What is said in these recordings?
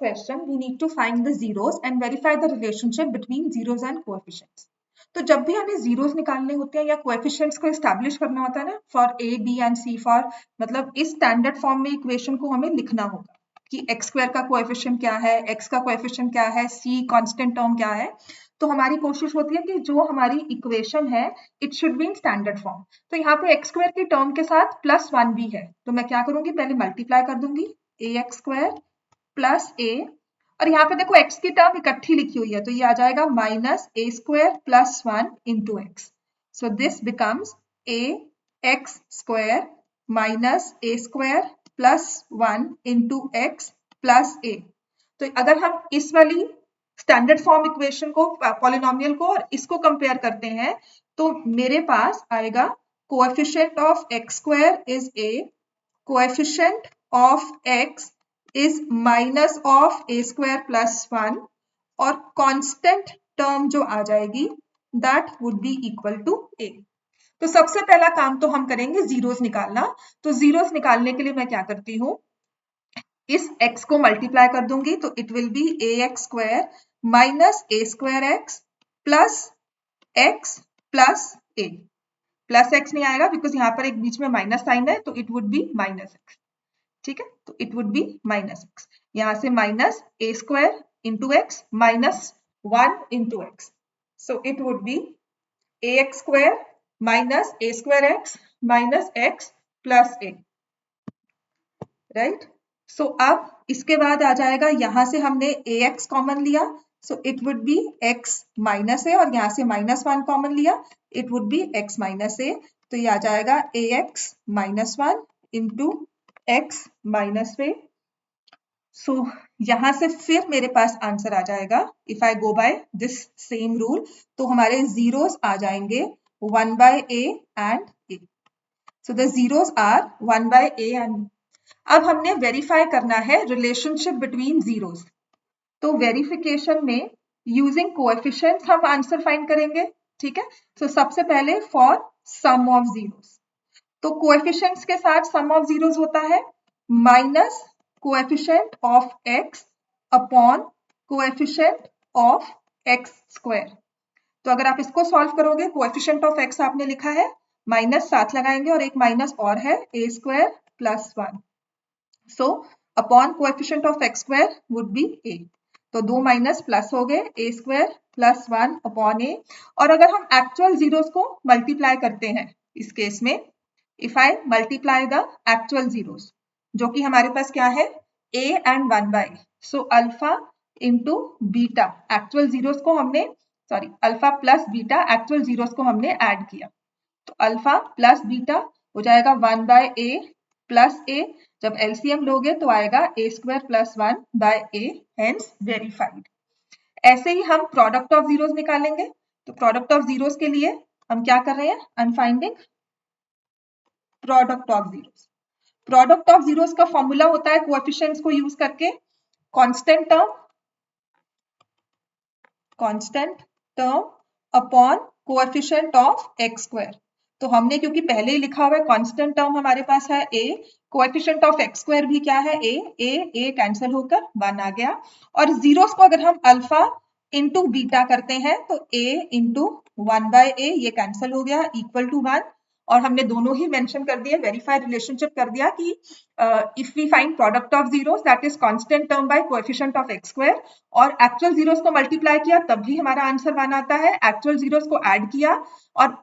question we need to find the zeros and verify the relationship between zeros and coefficients. तो जब भी हमें zeros निकालने होते हैं या coefficients को establish करना होता है ना for a, b and c for मतलब इस standard form में equation को हमें लिखना होगा कि x square का coefficient क्या है, x का coefficient क्या है, c constant term क्या है. तो हमारी कोशिश होती है कि जो हमारी इक्वेशन है it should be in standard form. तो यहाँ पे एक्स स्क्वायर की टर्म के साथ +1 भी है तो मैं क्या करूंगी, पहले मल्टीप्लाई कर दूंगी ax स्क्वायर प्लस a और यहाँ पे देखो x की टर्म इकट्ठी लिखी हुई है तो ये आ जाएगा -a square plus 1 into x. So this becomes ax square minus a square plus 1 into x plus a. तो अगर हम इस वाली स्टैंडर्ड फॉर्म इक्वेशन को पॉलिनोमियल को और इसको कंपेयर करते हैं तो मेरे पास आएगा coefficient of x square is a, coefficient of x is minus of a square plus 1 और कांस्टेंट टर्म जो आ जाएगी that would be equal to a. तो सबसे पहला काम तो हम करेंगे जीरोस निकालना. तो जीरोस निकालने के लिए मैं क्या करती हूँ, इस x को मल्टीप्लाई कर दूंगी तो it will be ax square minus a square x plus x plus a. Plus x नहीं आएगा बिकॉज यहाँ पर एक बीच में माइनस साइन है तो it would be minus x. ठीक है, तो it would be minus x. यहाँ से minus a square into x minus 1 into x. So it would be ax square minus a square x minus x plus a. Right. So अब इसके बाद आ जाएगा, यहाँ से हमने ax कॉमन लिया so it would be x minus a और यहाँ से -1 कॉमन लिया it would be x minus a. तो ये आ जाएगा ax minus 1 into x minus a. So यहाँ से फिर मेरे पास आंसर आ जाएगा if I go by this same rule तो हमारे जीरोस आ जाएंगे 1 by a and a. So the zeros are 1 by a and अब हमने वेरीफाई करना है रिलेशनशिप बिटवीन जीरोस. तो वेरिफिकेशन में यूजिंग कोएफिशिएंट्स हम आंसर फाइंड करेंगे. ठीक है, सो सबसे पहले फॉर सम ऑफ जीरोस. तो कोएफिशिएंट्स के साथ सम ऑफ जीरोस होता है minus coefficient of x upon coefficient of x square. तो अगर आप इसको सॉल्व करोगे कोएफिशिएंट ऑफ x आपने लिखा है माइनस साथ लगाएंगे और एक माइनस और है a square plus 1. So upon coefficient of x square would be a. तो दो माइनस प्लस हो गए a square plus 1 upon a. और अगर हम एक्चुअल जीरोस को मल्टीप्लाई करते हैं इस केस में if I multiply the actual zeros जो कि हमारे पास क्या है a and 1 by. So alpha into beta actual zeros को हमने alpha plus beta actual zeros को हमने ऐड किया तो अल्फा प्लस बीटा हो जाएगा 1 बाय a प्लस a. जब एलसीएम लोगे तो आएगा a square plus 1 by a, hence verified. ऐसे ही हम प्रोडक्ट ऑफ जीरोस निकालेंगे. तो प्रोडक्ट ऑफ जीरोस के लिए हम क्या कर रहे हैं, I am finding product of zeros. Product of zeros का फॉर्मूला होता है कोएफिशिएंट्स को यूज करके constant term upon coefficient of x square. तो हमने क्योंकि पहले ही लिखा हुआ है कांस्टेंट टर्म हमारे पास है a, coefficient of x square भी क्या है a कैंसिल होकर 1 आ गया. और जीरोस को अगर हम अल्फा इंटू बीटा करते हैं तो a इंटू 1 बाय a ये कैंसिल हो गया इक्वल टू 1. और हमने दोनों ही मेंशन कर दिए, वेरीफाइड रिलेशनशिप कर दिया कि if we find product of zeros that is constant term by coefficient of x square और एक्चुअल जीरोस को मल्टीप्लाई किया तब भी हमारा आंसर 1 आता है. एक्चुअल जीरोस को ऐड किया और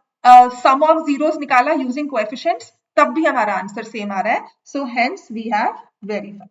सम ऑफ जीरोस निकाला यूजिंग कोएफिशिएंट्स तब भी हमारा आंसर सेम आ रहा है. So hence we have verified.